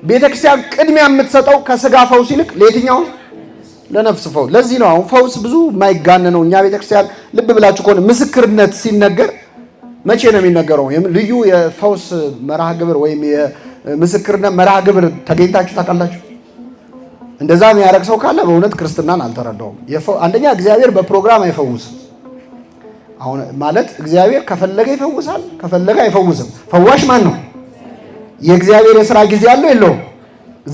ቤተክርስቲያን ቅድሚያ የምትሰጠው ከስጋ ፈውስ ይልቅ ለየትኛው? ለነፍስ ፈውስ። ለዚህ ነው አሁን ፈውስ ብዙ የማይጋነነው። እኛ ቤተክርስቲያን ልብ ብላችሁ ከሆነ ምስክርነት ሲነገር መቼ ነው የሚነገረው? ልዩ የፈውስ መርሃ ግብር ወይም የምስክርነት መርሃ ግብር ተገኝታችሁ ታውቃላችሁ? እንደዛ የሚያደርግ ሰው ካለ በእውነት ክርስትናን አልተረዳውም። አንደኛ እግዚአብሔር በፕሮግራም አይፈውስም። አሁን ማለት እግዚአብሔር ከፈለገ ይፈውሳል፣ ከፈለገ አይፈውስም። ፈዋሽ ማን ነው? የእግዚአብሔር የሥራ ጊዜ አለው የለውም?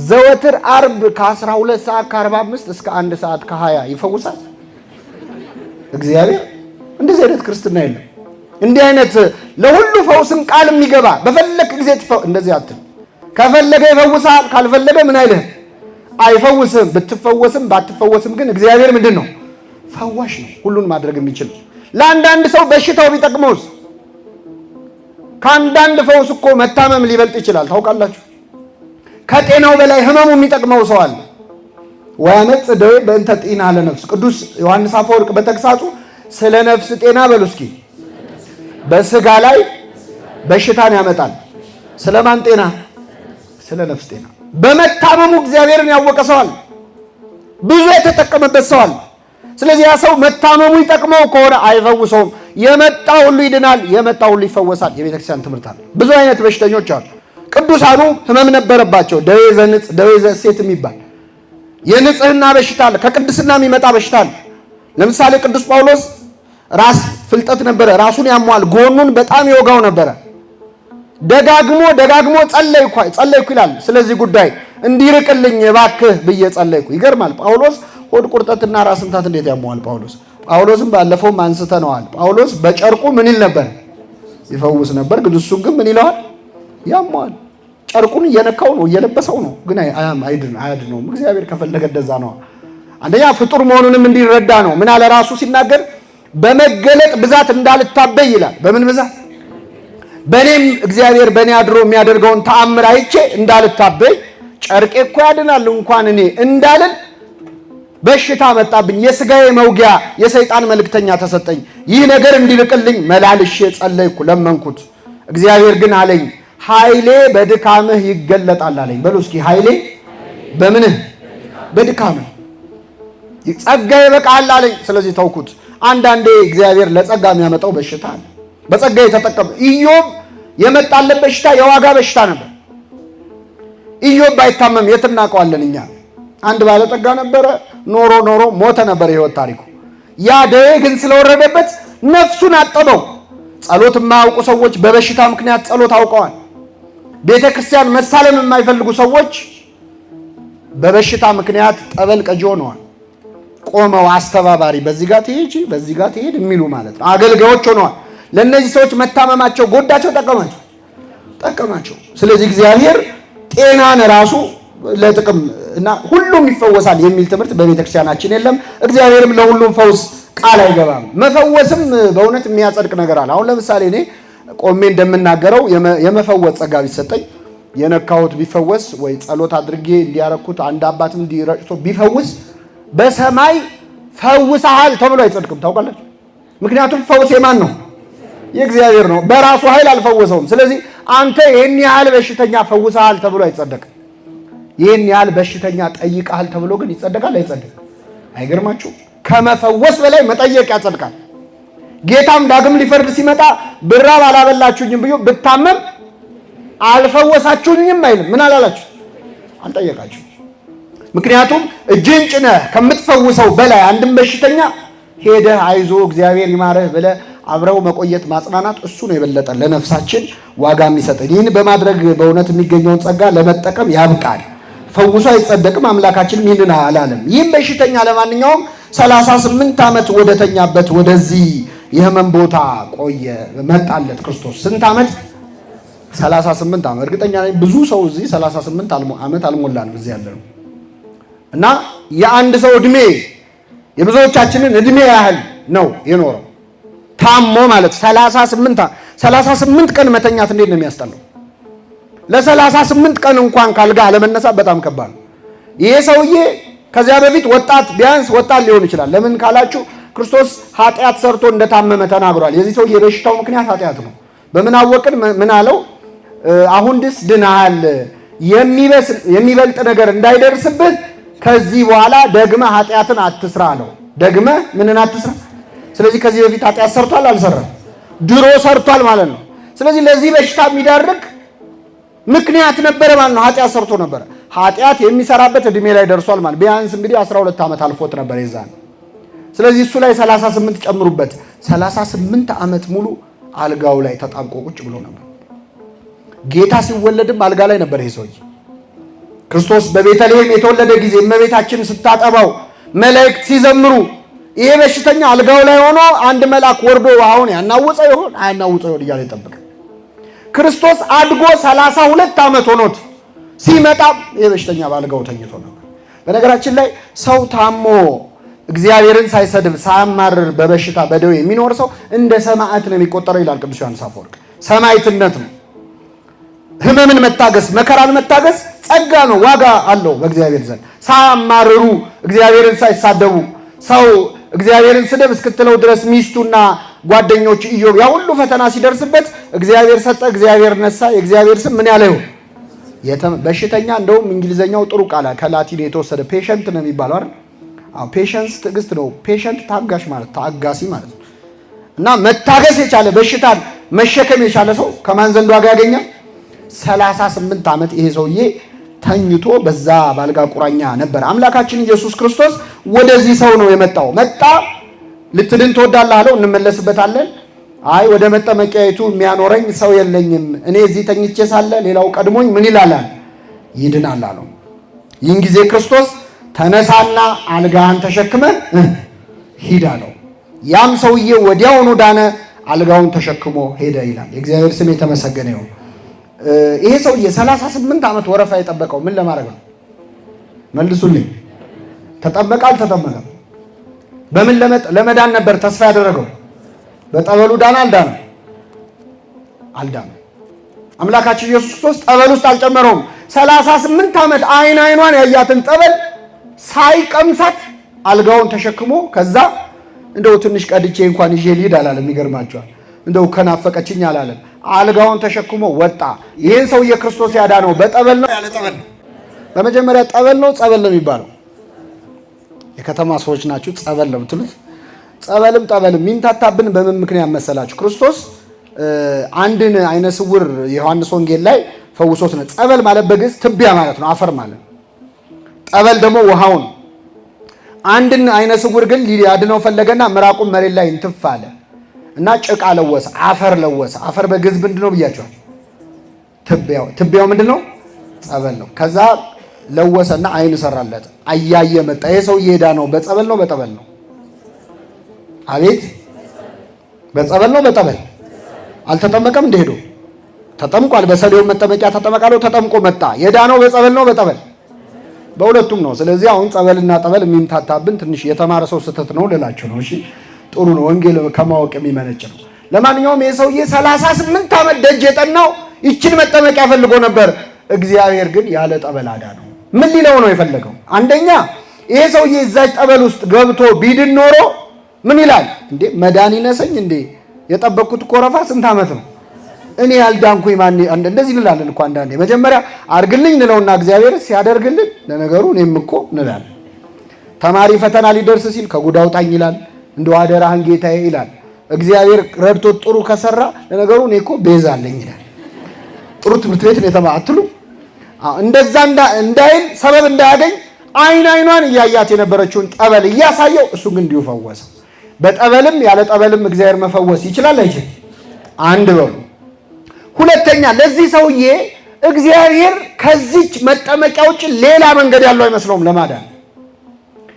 ዘወትር አርብ ከ12 ሰዓት ከ45 እስከ 1 ሰዓት ከ20 ይፈውሳል እግዚአብሔር። እንደዚህ አይነት ክርስትና የለም። እንዲህ አይነት ለሁሉ ፈውስን ቃል የሚገባ በፈለክ ጊዜ እንደዚህ አትል። ከፈለገ ይፈውሳል፣ ካልፈለገ ምን አይልህ? አይፈውስም። ብትፈወስም ባትፈወስም ግን እግዚአብሔር ምንድን ነው? ፈዋሽ ነው፣ ሁሉን ማድረግ የሚችል። ለአንዳንድ ሰው በሽታው ቢጠቅመውስ? ከአንዳንድ ፈውስ እኮ መታመም ሊበልጥ ይችላል። ታውቃላችሁ? ከጤናው በላይ ህመሙ የሚጠቅመው ሰው አለ። ወያመጽ ደዌ በእንተ ጤና ለነፍስ። ቅዱስ ዮሐንስ አፈወርቅ በተግሳጹ ስለ ነፍስ ጤና በሉ እስኪ። በስጋ ላይ በሽታን ያመጣል። ስለማን ጤና? ስለ ነፍስ ጤና። በመታመሙ እግዚአብሔርን ያወቀ ሰው አለ፣ ብዙ የተጠቀመበት ሰው አለ። ስለዚህ ያ ሰው መታመሙ ይጠቅመው ከሆነ አይፈውሰውም። የመጣ ሁሉ ይድናል፣ የመጣ ሁሉ ይፈወሳል። የቤተክርስቲያን ትምህርት አለ። ብዙ አይነት በሽተኞች አሉ። ቅዱሳኑ ህመም ነበረባቸው። ደዌ ዘንጽ፣ ደዌ ዘሴት የሚባል የንጽህና በሽታ አለ። ከቅድስና የሚመጣ በሽታ አለ። ለምሳሌ ቅዱስ ጳውሎስ ራስ ፍልጠት ነበረ፣ ራሱን ያሟል፣ ጎኑን በጣም ይወጋው ነበረ። ደጋግሞ ጸለይኩ ይላል። ስለዚህ ጉዳይ እንዲርቅልኝ እባክህ ብዬ ጸለይኩ። ይገርማል። ጳውሎስ ሆድ ቁርጠትና ራስ ምታት እንዴት ያሟል? ጳውሎስም ባለፈውም አንስተነዋል። ጳውሎስ በጨርቁ ምን ይል ነበር? ይፈውስ ነበር። ግን እሱም ግን ምን ይለዋል? ያሟል። ጨርቁን እየነካው ነው፣ እየለበሰው ነው፣ ግን አያድነውም። እግዚአብሔር ከፈለገ እንደዛ ነው። አንደኛ ፍጡር መሆኑንም እንዲረዳ ነው። ምን አለ ራሱ ሲናገር? በመገለጥ ብዛት እንዳልታበይ ይላል። በምን ብዛት? በእኔም እግዚአብሔር በእኔ አድሮ የሚያደርገውን ተአምር አይቼ እንዳልታበይ፣ ጨርቄ እኮ ያድናል እንኳን እኔ እንዳልን በሽታ መጣብኝ። የሥጋዬ መውጊያ የሰይጣን መልእክተኛ ተሰጠኝ። ይህ ነገር እንዲልቅልኝ መላልሼ ጸለይኩ፣ ለመንኩት። እግዚአብሔር ግን አለኝ ኃይሌ በድካምህ ይገለጣል አለኝ። በሉ እስኪ ኃይሌ በምንህ? በድካምህ። ጸጋዬ ይበቃል አለኝ። ስለዚህ ተውኩት። አንዳንዴ እግዚአብሔር ለጸጋ የሚያመጣው በሽታ አለ። በጸጋ የተጠቀመ ኢዮብ የመጣለት በሽታ የዋጋ በሽታ ነበር። ኢዮብ ባይታመም የት እናውቀዋለን እኛ? አንድ ባለጠጋ ነበረ፣ ኖሮ ሞተ ነበር የህይወት ታሪኩ። ያ ደዌ ግን ስለወረደበት ነፍሱን አጠበው። ጸሎት የማያውቁ ሰዎች በበሽታ ምክንያት ጸሎት አውቀዋል። ቤተ ክርስቲያን መሳለም የማይፈልጉ ሰዎች በበሽታ ምክንያት ጠበል ቀጂ ሆነዋል። ቆመው አስተባባሪ፣ በዚህ ጋር ትሄጂ በዚህ ጋር ትሄድ የሚሉ ማለት ነው፣ አገልጋዮች ሆነዋል። ለእነዚህ ሰዎች መታመማቸው ጎዳቸው? ጠቀማቸው? ስለዚህ እግዚአብሔር ጤናን ራሱ ለጥቅም እና ሁሉም ይፈወሳል የሚል ትምህርት በቤተክርስቲያናችን የለም። እግዚአብሔርም ለሁሉም ፈውስ ቃል አይገባም። መፈወስም በእውነት የሚያጸድቅ ነገር አለ። አሁን ለምሳሌ እኔ ቆሜ እንደምናገረው የመፈወስ ጸጋ ቢሰጠኝ የነካሁት ቢፈወስ ወይ ጸሎት አድርጌ እንዲያረኩት አንድ አባትም እንዲረጭቶ ቢፈውስ በሰማይ ፈውሰሃል ተብሎ አይጸድቅም። ታውቃላችሁ? ምክንያቱም ፈውስ የማን ነው? የእግዚአብሔር ነው። በራሱ ኃይል አልፈወሰውም። ስለዚህ አንተ ይህን ያህል በሽተኛ ፈውሰሃል ተብሎ አይጸደቅም። ይህን ያህል በሽተኛ ጠይቀሃል ተብሎ ግን ይጸደቃል? አይጸደቅም። አይገርማችሁ? ከመፈወስ በላይ መጠየቅ ያጸድቃል። ጌታም ዳግም ሊፈርድ ሲመጣ ብራብ አላበላችሁኝም ብሎ ብታመም አልፈወሳችሁኝም አይልም። ምን አላላችሁ? አልጠየቃችሁ። ምክንያቱም እጅን ጭነህ ከምትፈውሰው በላይ አንድም በሽተኛ ሄደህ አይዞ እግዚአብሔር ይማረህ ብለህ አብረው መቆየት ማጽናናት፣ እሱ ነው የበለጠ ለነፍሳችን ዋጋ የሚሰጠን። ይህን በማድረግ በእውነት የሚገኘውን ጸጋ ለመጠቀም ያብቃል። ፈውሶ አይጸደቅም። አምላካችንም ይህንን አላለም። ይህም በሽተኛ ለማንኛውም 38 ዓመት ወደተኛበት ወደዚህ የህመም ቦታ ቆየ። መጣለት ክርስቶስ። ስንት ዓመት? 38 ዓመት። እርግጠኛ ነኝ ብዙ ሰው እዚህ 38 ዓመት አልሞላንም እዚህ ያለነው እና የአንድ ሰው እድሜ የብዙዎቻችንን እድሜ ያህል ነው የኖረው ታሞ ማለት 38 ቀን መተኛት እንዴት ነው የሚያስጠላው? ለ38 ቀን እንኳን ካልጋ አለመነሳት በጣም ከባድ ነው። ይሄ ሰውዬ ከዚያ በፊት ቢያንስ ወጣት ሊሆን ይችላል። ለምን ካላችሁ ክርስቶስ ኃጢአት ሰርቶ እንደታመመ ተናግሯል። የዚህ ሰውዬ በሽታው ምክንያት ኃጢአት ነው። በምን አወቅን? ምን አለው? አሁን ድስ ድናሃል፣ የሚበልጥ ነገር እንዳይደርስብህ ከዚህ በኋላ ደግመህ ኃጢአትን አትስራ አለው። ደግመህ ምንን አትስራ? ስለዚህ ከዚህ በፊት ኃጢአት ሰርቷል አልሰራም? ድሮ ሰርቷል ማለት ነው። ስለዚህ ለዚህ በሽታ የሚዳርግ ምክንያት ነበረ ማለት ነው። ኃጢአት ሰርቶ ነበረ። ኃጢአት የሚሰራበት እድሜ ላይ ደርሷል ማለት ቢያንስ እንግዲህ 12 ዓመት አልፎት ነበር የዛን። ስለዚህ እሱ ላይ 38 ጨምሩበት። 38 ዓመት ሙሉ አልጋው ላይ ተጣብቆ ቁጭ ብሎ ነበር። ጌታ ሲወለድም አልጋ ላይ ነበር ይሄ ሰውዬ። ክርስቶስ በቤተልሔም የተወለደ ጊዜ እመቤታችን ስታጠባው መላእክት ሲዘምሩ ይሄ በሽተኛ አልጋው ላይ ሆኖ አንድ መልአክ ወርዶ አሁን ያናውፀው ይሆን አያናውፀው ይሆን እያለ ይጠብቃል። ክርስቶስ አድጎ 32 ዓመት ሆኖት ሲመጣ ይሄ በሽተኛ በአልጋው ተኝቶ ነበር። በነገራችን ላይ ሰው ታሞ እግዚአብሔርን ሳይሰድብ ሳያማርር በበሽታ በደዌ የሚኖር ሰው እንደ ሰማዕት ነው የሚቆጠረው ይላል ቅዱስ ዮሐንስ አፈወርቅ። ሰማዕትነት ነው። ህመምን መታገስ፣ መከራን መታገስ ጸጋ ነው፣ ዋጋ አለው በእግዚአብሔር ዘንድ። ሳያማርሩ እግዚአብሔርን ሳይሳደቡ ሰው እግዚአብሔርን ስደብ እስክትለው ድረስ ሚስቱና ጓደኞቹ ኢዮብ ያ ሁሉ ፈተና ሲደርስበት እግዚአብሔር ሰጠ፣ እግዚአብሔር ነሳ፣ የእግዚአብሔር ስም ምን ያለ ይሁን። በሽተኛ እንደውም እንግሊዘኛው ጥሩ ቃል ከላቲን የተወሰደ ፔሸንት ነው የሚባለው አይደል? አዎ ፔሸንስ ትዕግስት ነው። ፔሸንት ታጋሽ ማለት ታጋሲ ማለት ነው። እና መታገስ የቻለ በሽታን መሸከም የቻለ ሰው ከማን ዘንድ ዋጋ ያገኛል? 38 ዓመት ይሄ ሰውዬ ተኝቶ በዛ ባልጋ ቁራኛ ነበር። አምላካችን ኢየሱስ ክርስቶስ ወደዚህ ሰው ነው የመጣው። መጣ ልትድን ትወዳለህ አለው። እንመለስበታለን። አይ ወደ መጠመቂያይቱ የሚያኖረኝ ሰው የለኝም፣ እኔ እዚህ ተኝቼ ሳለ ሌላው ቀድሞኝ ምን ይላል? ይድናል አለው። ይህን ጊዜ ክርስቶስ ተነሳና አልጋህን ተሸክመ ሂድ አለው። ያም ሰውዬ ወዲያውኑ ዳነ፣ አልጋውን ተሸክሞ ሄደ ይላል። የእግዚአብሔር ስም የተመሰገነ ይሁን። ይሄ ሰውዬ 38 ዓመት ወረፋ የጠበቀው ምን ለማድረግ ነው? መልሱልኝ። ተጠመቀ አልተጠመቀም? በምን ለመዳን ነበር ተስፋ ያደረገው? በጠበሉ ዳነ አልዳነ? አልዳነ። አምላካችን ኢየሱስ ክርስቶስ ጠበል ውስጥ አልጨመረውም። 38 ዓመት አይኗን ያያትን ጠበል ሳይቀምሳት አልጋውን ተሸክሞ ከዛ እንደው ትንሽ ቀድቼ እንኳን ይዤ ልሂድ አላለም። ይገርማቸዋል። እንደው ከናፈቀችኝ አላለም። አልጋውን ተሸክሞ ወጣ። ይሄን ሰውዬ ክርስቶስ ያዳነው በጠበል ነው ያለ ጠበል ነው? በመጀመሪያ ጠበል ነው ጸበል ነው የሚባለው? የከተማ ሰዎች ናችሁ ጸበል ነው የምትሉት። ጸበልም ጠበልም የሚምታታብን በምን ምክንያት መሰላችሁ? ክርስቶስ አንድን አይነ ስውር የዮሐንስ ወንጌል ላይ ፈውሶት ነው። ጸበል ማለት በግዕዝ ትቢያ ማለት ነው፣ አፈር ማለት። ጠበል ደግሞ ውሃው ነው። አንድን አይነ ስውር ግን ሊያድነው ፈለገና ምራቁን መሬት ላይ እንትፍ አለ እና ጭቃ ለወሰ፣ አፈር ለወሰ። አፈር በግዕዝ ምንድን ነው ብያቸዋል? ትቢያው ምንድን ነው? ጸበል ነው። ከዛ ለወሰና አይን ሰራለት፣ አያየ መጣ። ይሄ ሰው የዳነው በጸበል ነው በጠበል ነው? አቤት በጸበል ነው በጠበል? አልተጠመቀም? እንደሄዶ ተጠምቋል። በሰሌው መጠመቂያ ተጠመቃለው፣ ተጠምቆ መጣ። የዳነው በጸበል ነው በጠበል? በሁለቱም ነው። ስለዚህ አሁን ጸበልና ጠበል የሚምታታብን ትንሽ የተማረ ሰው ስህተት ነው ልላችሁ ነው። እሺ ጥሩ ነው፣ ወንጌል ከማወቅ የሚመነጭ ነው። ለማንኛውም ይሄ ሰውዬ 38 ዓመት ደጅ የጠናው ይችን መጠመቂያ ፈልጎ ነበር። እግዚአብሔር ግን ያለ ጠበል አዳነው። ምን ሊለው ነው የፈለገው? አንደኛ ይሄ ሰውዬ እዛች ጠበል ውስጥ ገብቶ ቢድን ኖሮ ምን ይላል? እንዴ መዳን ይነሰኝ እንዴ? የጠበቅኩት ኮረፋ ስንት ዓመት ነው? እኔ ያልዳንኩኝ ማን እንደዚህ እንላለን እኮ አንዳንዴ። መጀመሪያ አርግልኝ እንለውና እግዚአብሔር ሲያደርግልን ለነገሩ እኔም እኮ እንላለን። ተማሪ ፈተና ሊደርስ ሲል ከጉድ አውጣኝ ይላል። እንደው አደራህን ጌታዬ ይላል። እግዚአብሔር ረድቶት ጥሩ ከሰራ ለነገሩ እኔ እኮ ቤዛ አለኝ ይላል። ጥሩ ትምህርት ቤት ነው የተማአትሉ። እንደዛ እንዳይል ሰበብ እንዳያገኝ አይኗን እያያት የነበረችውን ጠበል እያሳየው እሱ ግን እንዲሁ ፈወሰው። በጠበልም ያለ ጠበልም እግዚአብሔር መፈወስ ይችላል አይችልም? አንድ በሉ። ሁለተኛ ለዚህ ሰውዬ እግዚአብሔር ከዚች መጠመቂያ ውጭ ሌላ መንገድ ያለው አይመስለውም ለማዳን።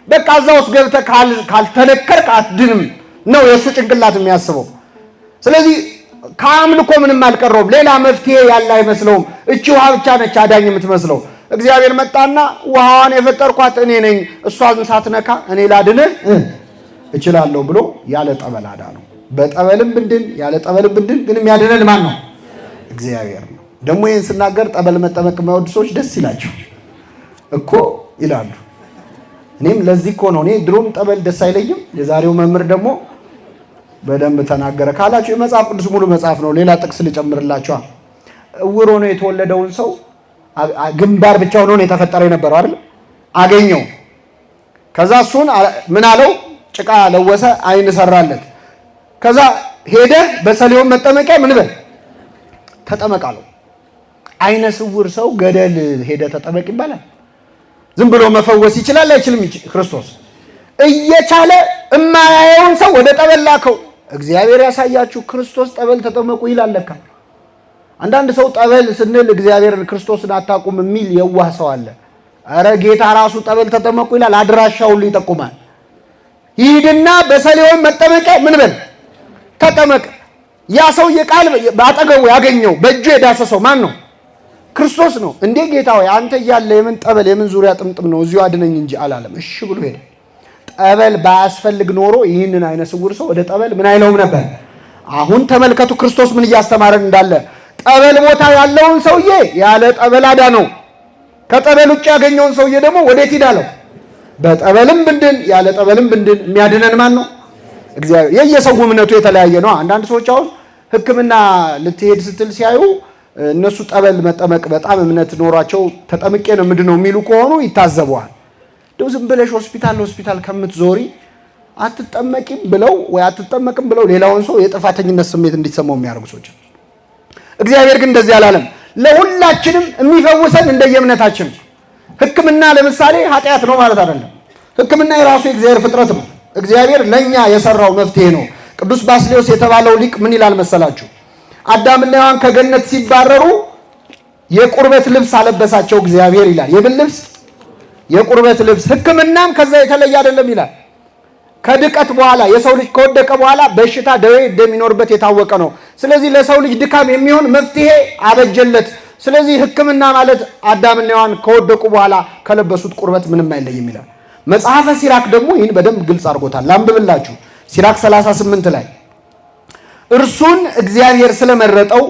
በቃ እዛ ውስጥ ገብተህ ካልተነከርክ አትድንም ነው የእሱ ጭንቅላት የሚያስበው። ስለዚህ ከአምልኮ ምንም አልቀረውም፣ ሌላ መፍትሄ ያለ አይመስለውም። እቺ ውሃ ብቻ ነች አዳኝ የምትመስለው። እግዚአብሔር መጣና ውሃዋን የፈጠርኳት እኔ ነኝ፣ እሷን ሳትነካ እኔ ላድንህ እችላለሁ ብሎ ያለ ጠበል አዳነው። በጠበልም ብንድን ያለ ጠበልም ብንድን ግን የሚያድነን ማን ነው? እግዚአብሔር ነው። ደግሞ ይህን ስናገር ጠበል መጠመቅ የማይወዱ ሰዎች ደስ ይላቸው እኮ ይላሉ። እኔም ለዚህ እኮ ነው። እኔ ድሮም ጠበል ደስ አይለኝም። የዛሬው መምህር ደግሞ በደንብ ተናገረ ካላችሁ የመጽሐፍ ቅዱስ ሙሉ መጽሐፍ ነው። ሌላ ጥቅስ ልጨምርላችኋ። እውር ሆኖ የተወለደውን ሰው ግንባር ብቻ ሆኖ ነው የተፈጠረ የነበረው አይደል? አገኘው። ከዛ እሱን ምን አለው? ጭቃ ለወሰ፣ አይን ሰራለት። ከዛ ሄደ በሰሊሆም መጠመቂያ ምን በል ተጠመቅ አለው። አይነ ስውር ሰው ገደል ሄደ ተጠመቅ ይባላል? ዝም ብሎ መፈወስ ይችላል አይችልም? ክርስቶስ እየቻለ እማያየውን ሰው ወደ ጠበል ላከው። እግዚአብሔር ያሳያችሁ። ክርስቶስ ጠበል ተጠመቁ ይላል ለካ። አንዳንድ ሰው ጠበል ስንል እግዚአብሔርን ክርስቶስን አታውቁም የሚል የዋህ ሰው አለ። አረ ጌታ ራሱ ጠበል ተጠመቁ ይላል። አድራሻው ሁሉ ይጠቁማል። ይሄድና በሰሊሆም መጠመቂያ ምን በል ተጠመቅ። ያ ሰውዬ ቃል ባጠገቡ ያገኘው በእጁ የዳሰሰው ማን ነው? ክርስቶስ ነው። እንዴ ጌታ ሆይ አንተ እያለ የምን ጠበል የምን ዙሪያ ጥምጥም ነው? እዚሁ አድነኝ እንጂ አላለም። እሺ ብሎ ሄደ። ጠበል ባያስፈልግ ኖሮ ይህንን አይነ ስውር ሰው ወደ ጠበል ምን አይለውም ነበር። አሁን ተመልከቱ ክርስቶስ ምን እያስተማረን እንዳለ። ጠበል ቦታ ያለውን ሰውዬ ያለ ጠበል አዳነው። ከጠበል ውጭ ያገኘውን ሰውዬ ደግሞ ወዴት ሄዳለው? በጠበልም ብንድን ያለ ጠበልም ብንድን የሚያድነን ማን ነው? እግዚአብሔር። የየሰው እምነቱ የተለያየ ነው። አንዳንድ ሰዎች አሁን ሕክምና ልትሄድ ስትል ሲያዩ እነሱ ጠበል መጠመቅ በጣም እምነት ኖሯቸው ተጠምቄ ነው ምንድነው የሚሉ ከሆኑ ይታዘበዋል። እንደው ዝም ብለሽ ሆስፒታል ከምትዞሪ አትጠመቂም ብለው ወይ አትጠመቅም ብለው ሌላውን ሰው የጥፋተኝነት ስሜት እንዲሰማው የሚያደርጉ ሰዎች። እግዚአብሔር ግን እንደዚህ አላለም። ለሁላችንም የሚፈውሰን እንደየእምነታችን። ሕክምና ለምሳሌ ኃጢአት ነው ማለት አይደለም። ሕክምና የራሱ የእግዚአብሔር ፍጥረት ነው። እግዚአብሔር ለኛ የሰራው መፍትሄ ነው። ቅዱስ ባስልዮስ የተባለው ሊቅ ምን ይላል መሰላችሁ? አዳምና ሔዋን ከገነት ሲባረሩ የቁርበት ልብስ አለበሳቸው እግዚአብሔር ይላል። የምን ልብስ? የቁርበት ልብስ። ሕክምናም ከዛ የተለየ አይደለም ይላል። ከድቀት በኋላ የሰው ልጅ ከወደቀ በኋላ በሽታ ደዌ እንደሚኖርበት የታወቀ ነው። ስለዚህ ለሰው ልጅ ድካም የሚሆን መፍትሄ አበጀለት። ስለዚህ ሕክምና ማለት አዳምና ሔዋን ከወደቁ በኋላ ከለበሱት ቁርበት ምንም አይለይም ይላል። መጽሐፈ ሲራክ ደግሞ ይህን በደንብ ግልጽ አድርጎታል። ላንብብላችሁ። ሲራክ 38 ላይ እርሱን እግዚአብሔር ስለመረጠው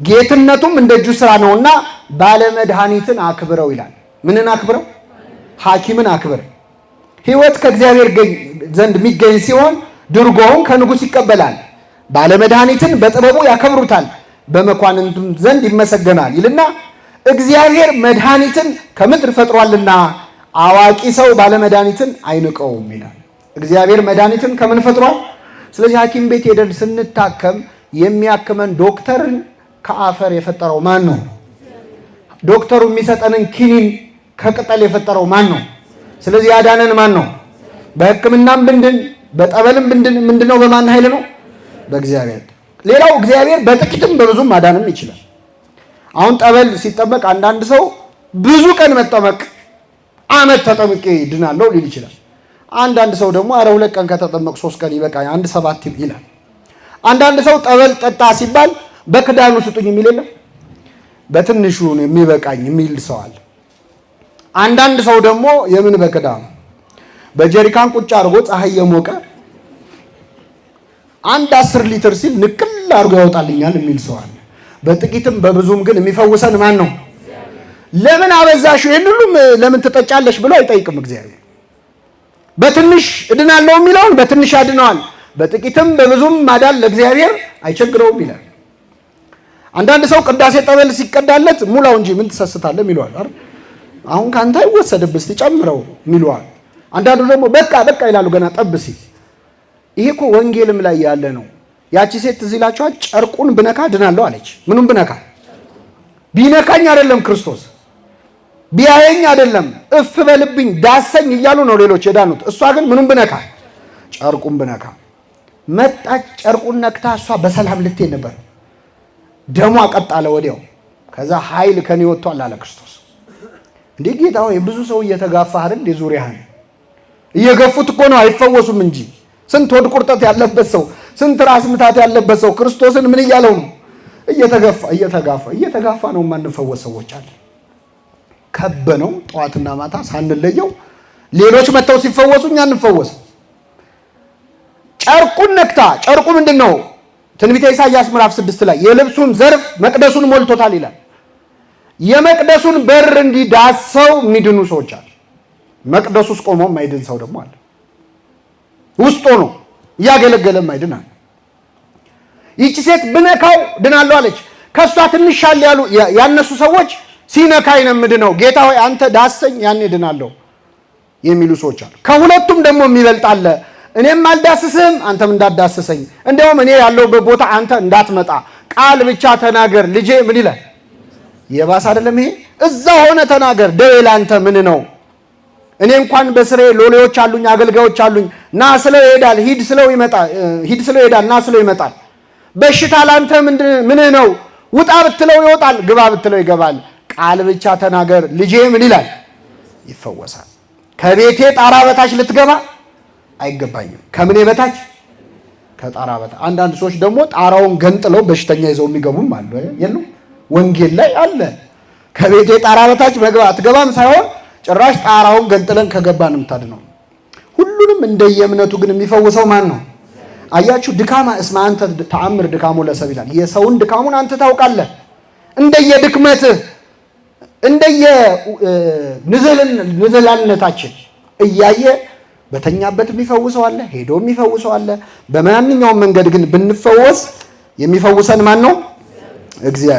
ጌትነቱም እንደ እጁ ስራ ነውና ባለመድኃኒትን አክብረው ይላል። ምንን አክብረው? ሐኪምን አክብር። ሕይወት ከእግዚአብሔር ዘንድ የሚገኝ ሲሆን ድርጎውን ከንጉሥ ይቀበላል። ባለመድኃኒትን በጥበቡ ያከብሩታል፣ በመኳንንቱም ዘንድ ይመሰገናል ይልና እግዚአብሔር መድኃኒትን ከምድር ፈጥሯልና አዋቂ ሰው ባለመድኃኒትን አይንቀውም ይላል። እግዚአብሔር መድኃኒትን ከምን ፈጥሯል? ስለዚህ ሐኪም ቤት ሄደን ስንታከም የሚያክመን ዶክተርን ከአፈር የፈጠረው ማን ነው? ዶክተሩ የሚሰጠንን ኪኒን ከቅጠል የፈጠረው ማን ነው? ስለዚህ ያዳነን ማን ነው? በሕክምናም ብንድን በጠበልም ብንድን ምንድነው? በማን ኃይል ነው? በእግዚአብሔር። ሌላው እግዚአብሔር በጥቂትም በብዙም ማዳንም ይችላል። አሁን ጠበል ሲጠመቅ አንዳንድ ሰው ብዙ ቀን መጠመቅ ዓመት ተጠምቄ ድናለሁ ሊል ይችላል። አንዳንድ ሰው ደግሞ አረ 2 ቀን ከተጠመቅ 3 ቀን ይበቃ 1 7 ይላል። አንዳንድ ሰው ጠበል ጠጣ ሲባል በክዳኑ ስጡኝ የሚል የለም፣ በትንሹ የሚበቃኝ የሚል ሰው አለ። አንዳንድ ሰው ደግሞ የምን በክዳኑ በጀሪካን ቁጭ አድርጎ ፀሐይ የሞቀ 10 ሊትር ሲል ንቅል አድርጎ ያወጣልኛል የሚል ሰው አለ። በጥቂትም በብዙም ግን የሚፈውሰን ማን ነው? ለምን አበዛሽው ይሄን ሁሉም ለምን ትጠጫለሽ ብሎ አይጠይቅም እግዚአብሔር። በትንሽ እድናለሁ የሚለውን በትንሽ ያድነዋል፣ በጥቂትም በብዙም ማዳን ለእግዚአብሔር አይቸግረውም ይላል። አንዳንድ ሰው ቅዳሴ ጠበል ሲቀዳለት ሙላው እንጂ ምን ትሰስታለህ ይለዋል አይደል? አሁን ካንተ አይወሰድብህ እስቲ ጨምረው ይለዋል። አንዳንዱ ደግሞ በቃ ይላሉ ገና ጠብ ሲል። ይሄ እኮ ወንጌልም ላይ ያለ ነው። ያቺ ሴት እዚህ ላችኋል ጨርቁን ብነካ ድናለሁ አለች። ምኑን ብነካ? ቢነካኝ አይደለም ክርስቶስ ቢያየኝ አይደለም እፍ በልብኝ ዳሰኝ እያሉ ነው ሌሎች የዳኑት። እሷ ግን ምኑን ብነካ? ጨርቁን ብነካ። መጣች ጨርቁን ነክታ እሷ በሰላም ልትሄድ ነበር። ደሟ ቀጣለ ወዲያው። ከዛ ኃይል ከኔ ወጥቷል አለ ክርስቶስ። እንዴ ጌታ ሆይ ብዙ ሰው እየተጋፋ አይደል የዙሪያህን እየገፉት እኮ ነው አይፈወሱም እንጂ። ስንት ወድ ቁርጠት ያለበት ሰው፣ ስንት ራስ ምታት ያለበት ሰው ክርስቶስን ምን እያለው ነው? እየተጋፋ ነው የማንፈወስ ሰዎች አለ። ከበነው ጠዋትና ማታ ሳንለየው ሌሎች መተው ሲፈወሱ እኛ እንፈወስ። ጨርቁን ነክታ፣ ጨርቁ ምንድነው? ትንቢተ ኢሳይያስ ምዕራፍ 6 ላይ የልብሱን ዘርፍ መቅደሱን ሞልቶታል ይላል። የመቅደሱን በር እንዲዳሰው የሚድኑ ሰዎች አሉ። መቅደሱ ውስጥ ቆሞ የማይድን ሰው ደግሞ አለ። ውስጥ ሆኖ እያገለገለ የማይድን አለ። ይቺ ሴት ብነካው ድናለሁ አለች። ከሷ ትንሽ ሻል ያሉ ያነሱ ሰዎች ሲነካኝ ነው የምድነው። ጌታ ሆይ አንተ ዳሰኝ ያኔ ድናለሁ የሚሉ ሰዎች አሉ። ከሁለቱም ደግሞ የሚበልጥ አለ። እኔም አልዳስስህም አንተም እንዳዳስሰኝ፣ እንደውም እኔ ያለሁበት ቦታ አንተ እንዳትመጣ ቃል ብቻ ተናገር ልጄ ምን ይላል? የባሰ አይደለም ይሄ? እዛ ሆነ ተናገር፣ ደዌ ላንተ ምን ነው? እኔ እንኳን በስሬ ሎሌዎች አሉኝ፣ አገልጋዮች አሉኝ። ና ስለው ይሄዳል፣ ሂድ ስለው ይሄዳል፣ ና ስለው ይመጣል። በሽታ ላንተ ምንህ ነው? ውጣ ብትለው ይወጣል፣ ግባ ብትለው ይገባል። ቃል ብቻ ተናገር ልጄ ምን ይላል? ይፈወሳል። ከቤቴ ጣራ በታች ልትገባ አይገባኝም። ከምኔ በታች? ከጣራ በታች። አንዳንድ ሰዎች ደግሞ ጣራውን ገንጥለው በሽተኛ ይዘው የሚገቡም አሉ። የሉም? ወንጌል ላይ አለ። ከቤቴ ጣራ በታች አትገባም ሳይሆን ጭራሽ ጣራውን ገንጥለን ከገባን የምታድነው። ሁሉንም እንደየእምነቱ ግን የሚፈውሰው ማን ነው? አያችሁ፣ ድካማ እስመ አንተ ተአምር ድካሙ ለሰብ ይላል። የሰውን ድካሙን አንተ ታውቃለህ። እንደየድክመትህ እንደየንዝህላልነታችን እያየ በተኛበት የሚፈውሰው አለ፣ ሄዶ የሚፈውሰው አለ። በማንኛውም መንገድ ግን ብንፈወስ የሚፈውሰን ማን ነው? እግዚአብሔር።